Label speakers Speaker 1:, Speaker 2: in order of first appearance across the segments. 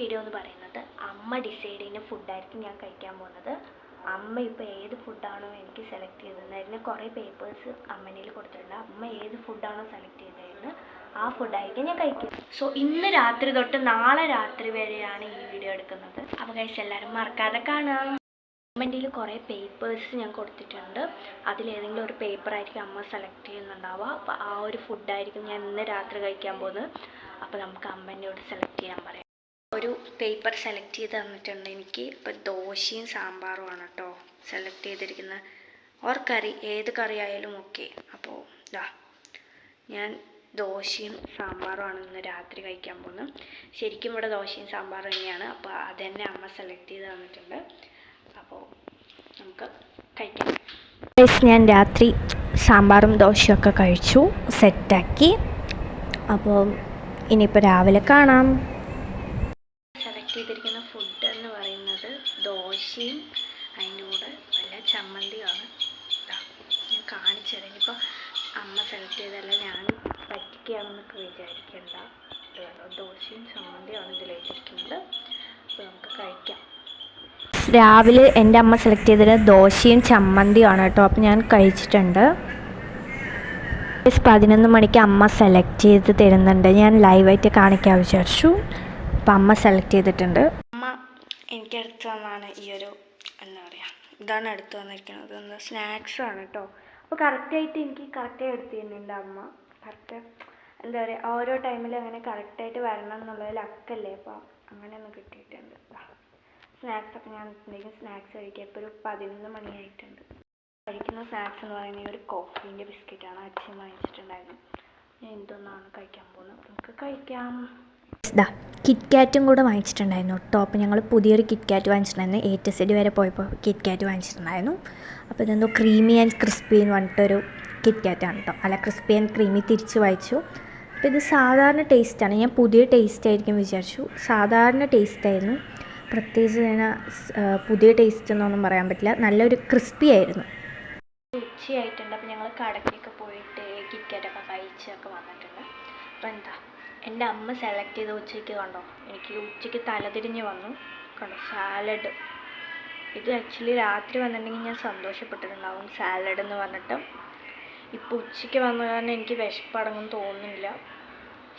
Speaker 1: Video എന്ന് പറയുന്നത് അമ്മ ഡിസൈഡ് ചെയ്യുന്ന ഫുഡായിരിക്കും ഞാൻ കഴിക്കാൻ പോകുന്നത്. അമ്മ ഇപ്പോൾ ഏത് ഫുഡാണോ എനിക്ക് സെലക്ട് ചെയ്തതായിരുന്നു, കുറേ പേപ്പേഴ്സ് അമ്മേനിൽ കൊടുത്തിട്ടുണ്ട്. അമ്മ ഏത് ഫുഡാണോ സെലക്ട് ചെയ്തതായിരുന്നു ആ ഫുഡായിരിക്കും ഞാൻ കഴിക്കും. സോ ഇന്ന് രാത്രി തൊട്ട് നാളെ രാത്രി വരെയാണ് ഈ വീഡിയോ എടുക്കുന്നത്. അപ്പോൾ ഗൈസ് എല്ലാവരും മറക്കാതെ കാണാം. അമ്മേൻ്റെ കുറേ പേപ്പേഴ്സ് ഞാൻ കൊടുത്തിട്ടുണ്ട്. അതിലേതെങ്കിലും ഒരു പേപ്പറായിരിക്കും അമ്മ സെലക്ട് ചെയ്യുന്നുണ്ടാവുക. അപ്പോൾ ആ ഒരു ഫുഡായിരിക്കും ഞാൻ ഇന്ന് രാത്രി കഴിക്കാൻ പോകുന്നത്. അപ്പോൾ നമുക്ക് അമ്മേനോട് സെലക്ട് ചെയ്യാൻ പറയാം. ഒരു പേപ്പർ സെലക്ട് ചെയ്ത് തന്നിട്ടുണ്ട് എനിക്ക്. ഇപ്പോൾ ദോശയും സാമ്പാറുമാണ് കേട്ടോ സെലക്ട് ചെയ്തിരിക്കുന്നത്. ഓർ കറി, ഏത് കറി ആയാലും ഓക്കെ. അപ്പോൾ ഞാൻ ദോശയും സാമ്പാറുമാണ് ഇന്ന് രാത്രി കഴിക്കാൻ പോകുന്നത്. ശരിക്കും ഇവിടെ ദോശയും സാമ്പാറും തന്നെയാണ്. അപ്പോൾ അതുതന്നെ അമ്മ സെലക്ട് ചെയ്ത് തന്നിട്ടുണ്ട്. അപ്പോൾ നമുക്ക് കഴിക്കാം. ഞാൻ രാത്രി സാമ്പാറും ദോശയൊക്കെ കഴിച്ചു, സെറ്റാക്കി. അപ്പോൾ ഇനിയിപ്പോൾ രാവിലെ കാണാം. സെലക്ട് ചെയ്തിരിക്കുന്ന ഫുഡ് എന്ന് പറയുന്നത് ദോശയും അതിൻ്റെ കൂടെ നല്ല ചമ്മന്തിയാണ്. ഞാൻ കാണിച്ചത്. ഇനിയിപ്പോൾ അമ്മ സെലക്ട് ചെയ്തല്ല ഞാൻ പറ്റിക്കുകയാണെന്നൊക്കെ വിചാരിക്കേണ്ട. ദോശയും ചമ്മന്തിയാണ് ഇതിലേറ്റിരിക്കുന്നത്. അപ്പോൾ നമുക്ക് കഴിക്കാം. രാവിലെ എൻ്റെ അമ്മ സെലക്ട് ചെയ്തത് ദോശയും ചമ്മന്തിയാണ് കേട്ടോ. അപ്പോൾ ഞാൻ കഴിച്ചിട്ടുണ്ട്. 11 മണിക്ക് അമ്മ സെലക്ട് ചെയ്ത് തരുന്നുണ്ട്. ഞാൻ ലൈവായിട്ട് കാണിക്കാൻ വിചാരിച്ചു. അപ്പം അമ്മ സെലക്ട് ചെയ്തിട്ടുണ്ട്. അമ്മ എനിക്ക് എടുത്തു തന്നാണ് ഈ ഒരു എന്താ പറയുക, ഇതാണ് എടുത്തു വന്നിരിക്കുന്നത്. എന്താ സ്നാക്സാണ് കേട്ടോ. അപ്പോൾ കറക്റ്റായിട്ട് എനിക്ക് കറക്റ്റായി എടുത്തു തരുന്നുണ്ട് അമ്മ. കറക്റ്റ് എന്താ പറയുക, ഓരോ ടൈമിൽ അങ്ങനെ കറക്റ്റായിട്ട് വരണം എന്നുള്ളത് ലക്കല്ലേ. അപ്പോൾ അങ്ങനെ ഒന്ന് കിട്ടിയിട്ടുണ്ട്. സ്നാക്സൊക്കെ ഞാൻ എന്തെങ്കിലും സ്നാക്സ് കഴിക്കുക. ഇപ്പോൾ ഒരു 11 മണിയായിട്ടുണ്ട്. കഴിക്കുന്ന സ്നാക്സ് എന്ന് പറയുന്നത് ഒരു കോഫീൻ്റെ ബിസ്ക്കറ്റാണ്. അച്ഛൻ വാങ്ങിച്ചിട്ടുണ്ടായിരുന്നു. ഞാൻ എന്തൊന്നാണ് കഴിക്കാൻ പോകുന്നത്. നമുക്ക് കഴിക്കാം. കിറ്റ്കാറ്റും കൂടെ വാങ്ങിച്ചിട്ടുണ്ടായിരുന്നു കേട്ടോ. അപ്പോൾ ഞങ്ങൾ പുതിയൊരു കിറ്റ്കാറ്റ് വാങ്ങിച്ചിട്ടുണ്ടായിരുന്നു. A to Z വരെ പോയപ്പോൾ കിറ്റ്കാറ്റ് വാങ്ങിച്ചിട്ടുണ്ടായിരുന്നു. അപ്പോൾ ഇതെന്തോ ക്രീമി ആൻഡ് ക്രിസ്പി എന്ന് പറഞ്ഞിട്ടൊരു കിറ്റ്കാറ്റാണ് കേട്ടോ. അല്ല, ക്രിസ്പി ആൻഡ് ക്രീമി തിരിച്ച് വായിച്ചു. അപ്പോൾ ഇത് സാധാരണ ടേസ്റ്റാണ്. ഞാൻ പുതിയ ടേസ്റ്റ് ആയിരിക്കും വിചാരിച്ചു. സാധാരണ ടേസ്റ്റായിരുന്നു. പ്രത്യേകിച്ച് തന്നെ പുതിയ ടേസ്റ്റ് എന്നൊന്നും പറയാൻ പറ്റില്ല. നല്ലൊരു ക്രിസ്പി ആയിരുന്നു. ഉച്ചയായിട്ടുണ്ട്. അപ്പോൾ ഞങ്ങൾ കടക്കിലൊക്കെ പോയിട്ട് കിറ്റ്കാറ്റൊക്കെ കഴിച്ചൊക്കെ വന്നിട്ടുണ്ട്. അപ്പോൾ എന്താ എൻ്റെ അമ്മ സെലക്ട് ചെയ്ത ഉച്ചയ്ക്ക് കണ്ടോ, എനിക്ക് ഉച്ചയ്ക്ക് തലതിരിഞ്ഞ് വന്നു കണ്ടോ. സാലഡ്, ഇത് ആക്ച്വലി രാത്രി വന്നിട്ടുണ്ടെങ്കിൽ ഞാൻ സന്തോഷപ്പെട്ടിട്ടുണ്ടാവും. സാലഡ് എന്ന് പറഞ്ഞിട്ട്. ഇപ്പോൾ ഉച്ചയ്ക്ക് വന്ന കാരണം എനിക്ക് വിശപ്പടങ്ങും തോന്നുന്നില്ല.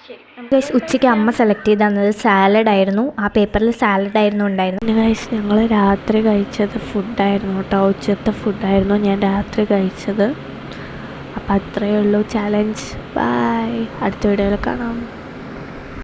Speaker 1: ശരി, ഗൈസ് ഉച്ചയ്ക്ക് അമ്മ സെലക്ട് ചെയ്ത് തന്നത് സാലഡായിരുന്നു. ആ പേപ്പറിൽ സാലഡായിരുന്നു ഉണ്ടായിരുന്നു. പിന്നെ ഗൈസ് ഞങ്ങൾ രാത്രി കഴിച്ചത് ഫുഡായിരുന്നു കേട്ടോ. ഉച്ചത്തെ ഫുഡായിരുന്നു ഞാൻ രാത്രി കഴിച്ചത്. അപ്പോൾ അത്രയേ ഉള്ളൂ ചാലഞ്ച്. ബൈ, അടുത്ത വീഡിയോയിൽ കാണാം.